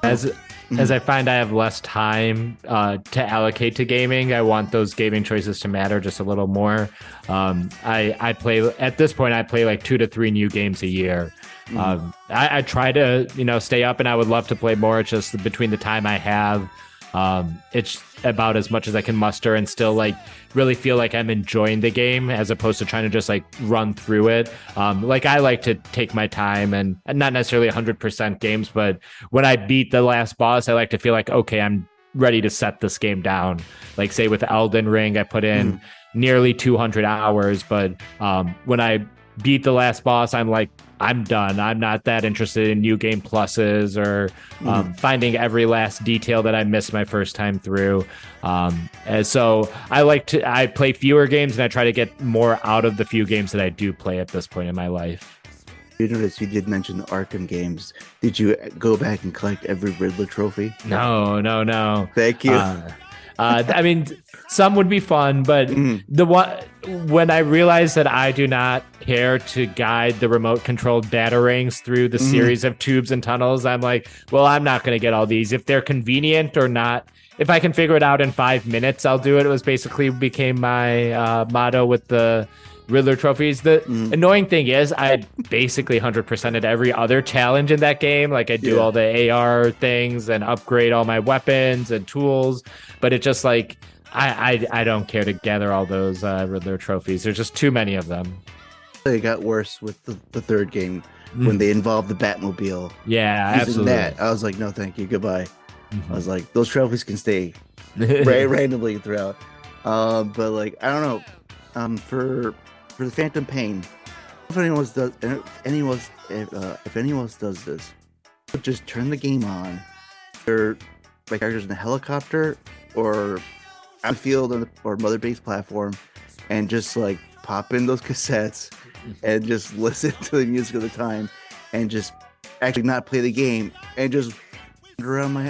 as I find I have less time to allocate to gaming, I want those gaming choices to matter just a little more. I play at this point. I play like 2 to 3 new games a year. I try to stay up, and I would love to play more. It's just between the time I have, it's about as much as I can muster and still like really feel like I'm enjoying the game as opposed to trying to just like run through it. Like I like to take my time and not necessarily 100% games, but when I beat the last boss, I like to feel like, okay, I'm ready to set this game down. Like say with Elden Ring, I put in nearly 200 hours, but when I beat the last boss, I'm like, I'm done. I'm not that interested in new game pluses or finding every last detail that I missed my first time through. And so I play fewer games, and I try to get more out of the few games that I do play at this point in my life. You notice you did mention the Arkham games. Did you go back and collect every Riddler trophy? No. Thank you. I mean, some would be fun, but when I realized that I do not care to guide the remote controlled batarangs through the series of tubes and tunnels, I'm like, well, I'm not going to get all these. If they're convenient or not, if I can figure it out in 5 minutes, I'll do it. It was basically became my motto with the Riddler trophies. The annoying thing is I basically 100%ed every other challenge in that game. Like I do all the AR things and upgrade all my weapons and tools, but it just like I don't care to gather all those Riddler trophies. There's just too many of them. It got worse with the third game when they involved the Batmobile. Yeah, absolutely. That, I was like, no, thank you, goodbye. I was like, those trophies can stay randomly throughout. But like, I don't know. For the Phantom Pain, if anyone else does this, just turn the game on. They're like characters in a helicopter or on field or mother base platform, and just like pop in those cassettes and just listen to the music of the time, and just actually not play the game and just wander around my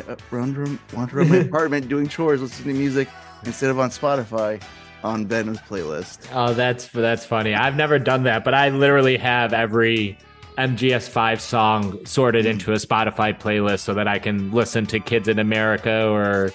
apartment doing chores, listening to music instead of on Spotify on Venom's playlist. Oh, that's funny. I've never done that, but I literally have every MGS5 song sorted into a Spotify playlist so that I can listen to Kids in America or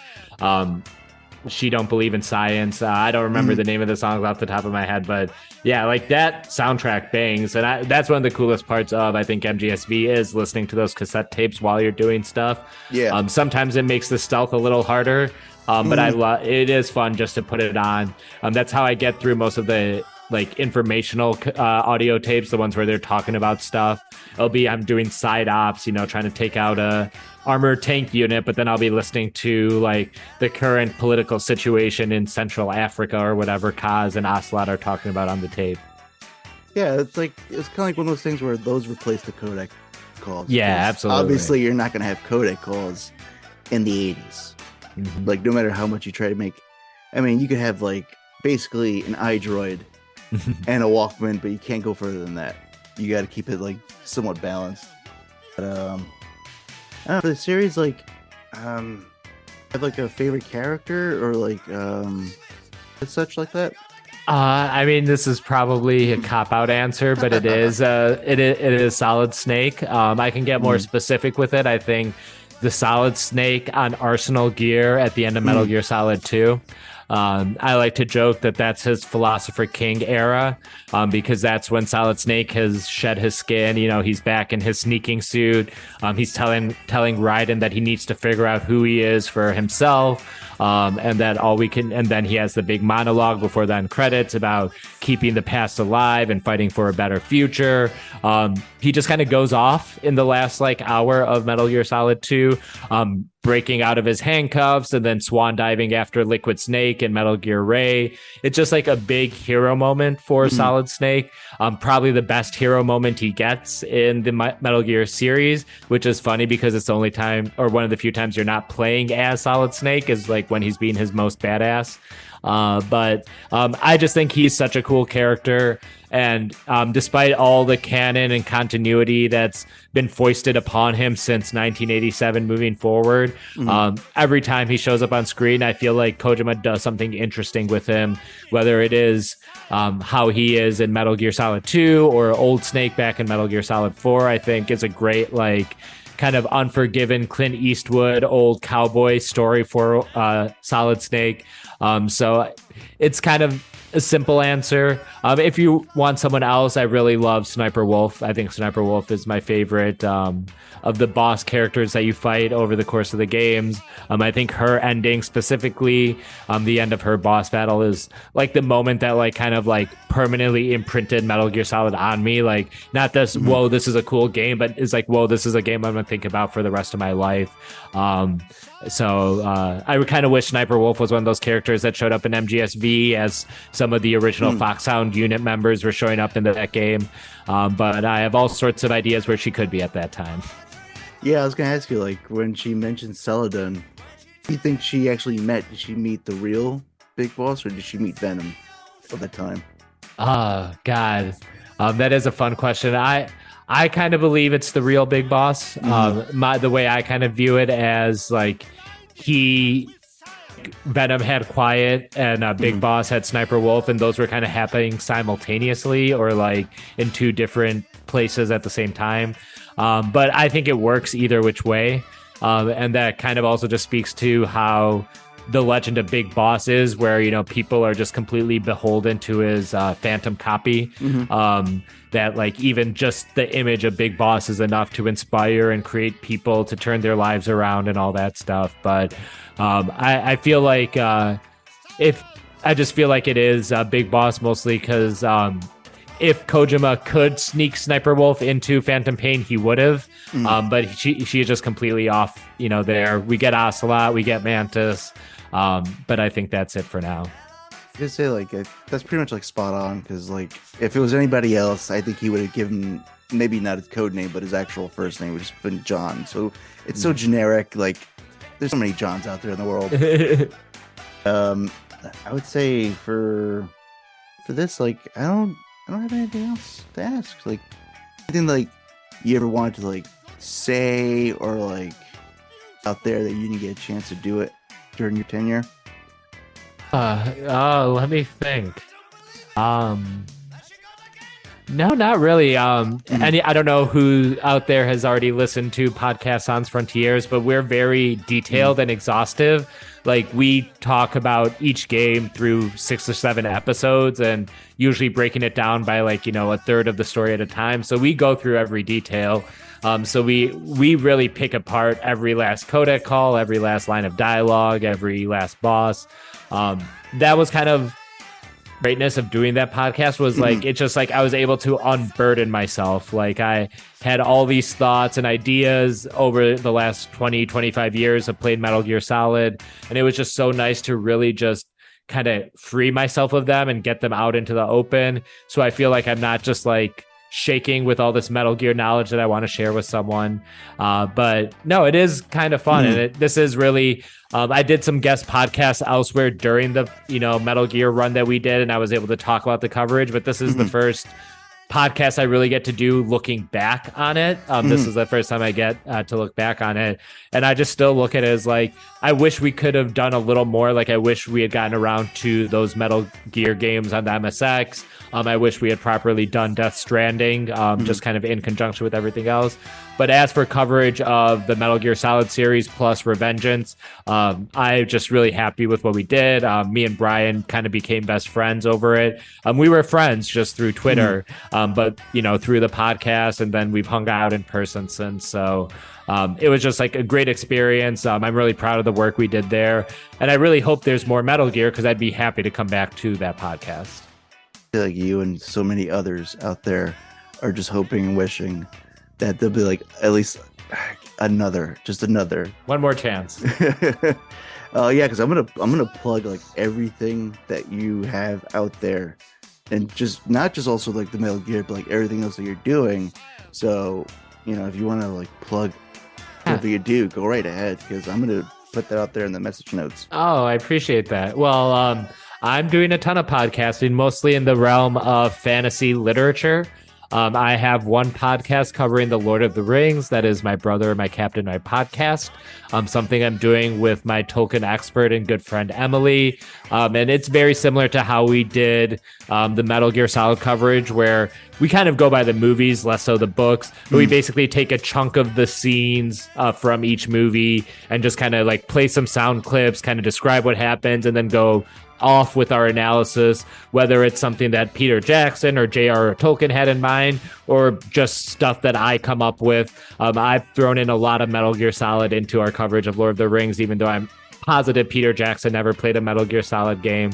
She Don't Believe in Science. I don't remember the name of the songs off the top of my head, but yeah, like that soundtrack bangs. And that's one of the coolest parts of, I think, MGSV is listening to those cassette tapes while you're doing stuff. Yeah. Sometimes it makes the stealth a little harder, but it is fun just to put it on. That's how I get through most of the like informational audio tapes, the ones where they're talking about stuff. I'm doing side ops, trying to take out a armored tank unit, but then I'll be listening to like the current political situation in Central Africa or whatever Kaz and Ocelot are talking about on the tape. Yeah, it's kind of like one of those things where those replace the codec calls. Yeah, absolutely. Obviously, you're not going to have codec calls in the 80s. Mm-hmm. Like, no matter how much you try to make, I mean, you could have like basically an iDroid and a Walkman, but you can't go further than that. You got to keep it like somewhat balanced. But I don't know, for the series, like, have like a favorite character or like such like that. I mean, this is probably a cop-out answer, but it is Solid Snake. I can get more specific with it. I think the Solid Snake on Arsenal gear at the end of Metal Gear Solid 2. I like to joke that that's his Philosopher King era, because that's when Solid Snake has shed his skin. He's back in his sneaking suit. He's telling Raiden that he needs to figure out who he is for himself. And that and then he has the big monologue before the end credits about keeping the past alive and fighting for a better future. He just kind of goes off in the last like hour of Metal Gear Solid 2, breaking out of his handcuffs and then swan diving after Liquid Snake and Metal Gear Ray. It's just like a big hero moment for Solid Snake. Probably the best hero moment he gets in the Metal Gear series, which is funny because it's the only time, or one of the few times, you're not playing as Solid Snake, is like when he's being his most badass. But I just think he's such a cool character. And despite all the canon and continuity that's been foisted upon him since 1987 moving forward, every time he shows up on screen, I feel like Kojima does something interesting with him, whether it is how he is in Metal Gear Solid 2 or Old Snake back in Metal Gear Solid 4, I think is a great, like, kind of unforgiven Clint Eastwood old cowboy story for Solid Snake. So it's kind of a simple answer. If you want someone else, I really love Sniper Wolf. I think Sniper Wolf is my favorite of the boss characters that you fight over the course of the games. I think her ending, specifically the end of her boss battle, is like the moment that like kind of like permanently imprinted Metal Gear Solid on me. Like, not this, whoa, this is a cool game, but it's like, whoa, this is a game I'm gonna think about for the rest of my life. So I would kind of wish Sniper Wolf was one of those characters that showed up in MGSV, as some of the original Foxhound unit members were showing up in that game. But I have all sorts of ideas where she could be at that time. Yeah, I was going to ask you, like, when she mentioned Celadon, do you think she actually did she meet the real big boss, or did she meet Venom at that time? Oh, God. That is a fun question. I kind of believe it's the real big boss. The way I kind of view it as like Venom had Quiet and Big Boss had Sniper Wolf, and those were kind of happening simultaneously or like in two different places at the same time. But I think it works either which way. And that kind of also just speaks to how the legend of Big Boss is, where, people are just completely beholden to his phantom copy. That like even just the image of Big Boss is enough to inspire and create people to turn their lives around and all that stuff. But I feel like I just feel like it is Big Boss, mostly because if Kojima could sneak Sniper Wolf into Phantom Pain, he would have. But she is just completely off, there. We get Ocelot, we get Mantis. But I think that's it for now. Just say like that's pretty much like spot on because like if it was anybody else, I think he would have given maybe not his code name but his actual first name, which has been John. So it's so generic. Like there's so many Johns out there in the world. I would say for this, like I don't have anything else to ask. Like anything like you ever wanted to like say or like out there that you didn't get a chance to do it during your tenure? Let me think. No, not really. I don't know who out there has already listened to Podcast Sans Frontiers, but we're very detailed and exhaustive. Like we talk about each game through 6 or 7 episodes and usually breaking it down by like, a third of the story at a time. So we go through every detail. So we really pick apart every last codec call, every last line of dialogue, every last boss. That was kind of greatness of doing that podcast was like, it's just like I was able to unburden myself. Like I had all these thoughts and ideas over the last 20-25 years of playing Metal Gear Solid. And it was just so nice to really just kind of free myself of them and get them out into the open. So I feel like I'm not just like shaking with all this Metal Gear knowledge that I want to share with someone. But no, it is kind of fun. And this is really, I did some guest podcasts elsewhere during the, Metal Gear run that we did. And I was able to talk about the coverage, but this is the first podcast I really get to do looking back on it. This is the first time I get to look back on it. And I just still look at it as like, I wish we could have done a little more. Like I wish we had gotten around to those Metal Gear games on the MSX. I wish we had properly done Death Stranding, just kind of in conjunction with everything else. But as for coverage of the Metal Gear Solid series plus Revengeance, I'm just really happy with what we did. Me and Brian kind of became best friends over it. We were friends just through Twitter, but through the podcast, and then we've hung out in person since. So it was just like a great experience. I'm really proud of the work we did there, and I really hope there's more Metal Gear because I'd be happy to come back to that podcast. Like you and so many others out there are just hoping and wishing that there'll be like at least another one more chance. Yeah, because I'm gonna plug like everything that you have out there, and just not just also like the Metal Gear, but like everything else that you're doing. So if you want to like plug whatever you do, go right ahead, because I'm gonna put that out there in the message notes. Oh, I appreciate that. Well, I'm doing a ton of podcasting, mostly in the realm of fantasy literature. I have one podcast covering the Lord of the Rings. That is my brother, my captain, my podcast. Something I'm doing with my Tolkien expert and good friend Emily. And it's very similar to how we did the Metal Gear Solid coverage, where we kind of go by the movies, less so the books. But we basically take a chunk of the scenes from each movie and just kind of like play some sound clips, kind of describe what happens, and then go off with our analysis, whether it's something that Peter Jackson or J.R.R. Tolkien had in mind, or just stuff that I come up with. I've thrown in a lot of Metal Gear Solid into our coverage of Lord of the Rings, even though I'm positive Peter Jackson never played a Metal Gear Solid game.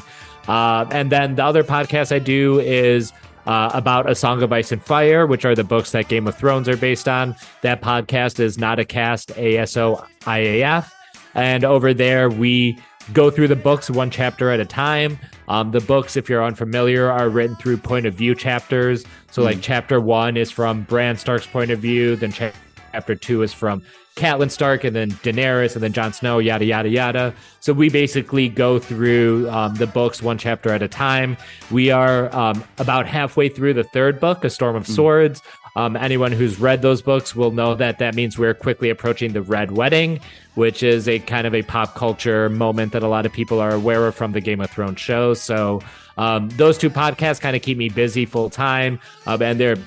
And then the other podcast I do is about A Song of Ice and Fire, which are the books that Game of Thrones are based on. That podcast is Not a Cast, ASOIAF. And over there, we go through the books one chapter at a time. The books, if you're unfamiliar, are written through point of view chapters. So like chapter 1 is from Bran Stark's point of view, then chapter 2 is from Catelyn Stark, and then Daenerys, and then Jon Snow, yada, yada, yada. So we basically go through the books one chapter at a time. We are about halfway through the third book, A Storm of Swords. Anyone who's read those books will know that means we're quickly approaching the Red Wedding, which is a kind of a pop culture moment that a lot of people are aware of from the Game of Thrones show. So those two podcasts kind of keep me busy full time. And they're,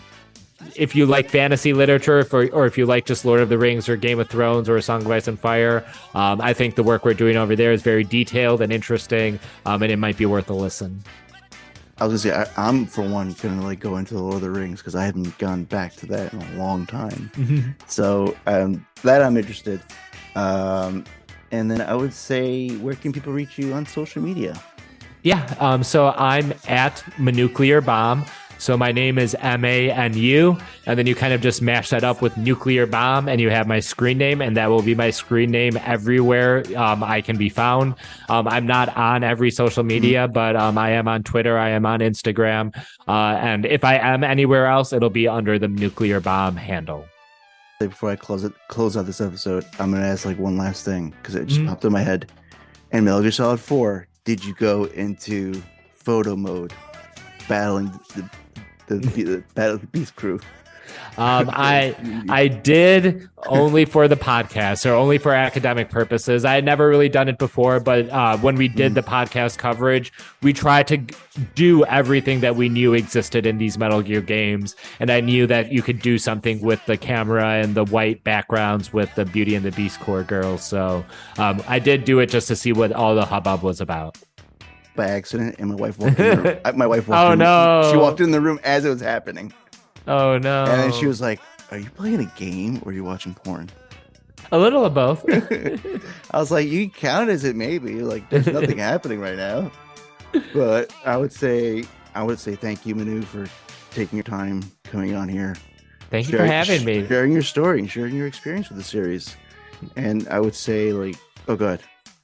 if you like fantasy literature, or if you like just Lord of the Rings or Game of Thrones or A Song of Ice and Fire, I think the work we're doing over there is very detailed and interesting, and it might be worth a listen. I was gonna say, I'm for one gonna like go into the Lord of the Rings because I haven't gone back to that in a long time. So that I'm interested. And then I would say, where can people reach you on social media? Yeah, so I'm at Manuclear Bomb. So my name is Manu, and then you kind of just mash that up with nuclear bomb, and you have my screen name, and that will be my screen name everywhere I can be found. I'm not on every social media, but I am on Twitter, I am on Instagram, and if I am anywhere else, it'll be under the nuclear bomb handle. Before I close out this episode, I'm gonna ask like one last thing because it just popped in my head. In Metal Gear Solid 4, did you go into photo mode, battling the Battle of the Beast crew? I did, only for the podcast or only for academic purposes. I had never really done it before, but when we did the podcast coverage, we tried to do everything that we knew existed in these Metal Gear games. And I knew that you could do something with the camera and the white backgrounds with the Beauty and the Beast core girls. So I did do it just to see what all the hubbub was about. By accident, and my wife walked in the room. My wife walked in. No. She walked in the room as it was happening. Oh, no. And then she was like, are you playing a game or are you watching porn? A little of both. I was like, you count as it maybe. Like, there's nothing happening right now. But I would say thank you, Manu, for taking your time coming on here. Thank you for having me. Sharing your story and sharing your experience with the series. And I would say, like, oh, go ahead.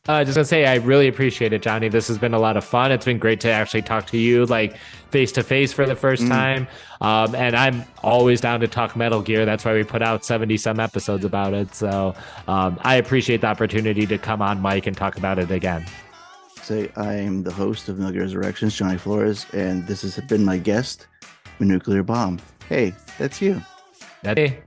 Just gonna say, I really appreciate it, Johnny. This has been a lot of fun. It's been great to actually talk to you, like face to face for the first time. And I'm always down to talk Metal Gear. That's why we put out 70 some episodes about it. So I appreciate the opportunity to come on mic and talk about it again. I'm the host of Metal Gear Resurrections, Johnny Flores, and this has been my guest, Nuclear Bomb. Hey, that's you. That's me.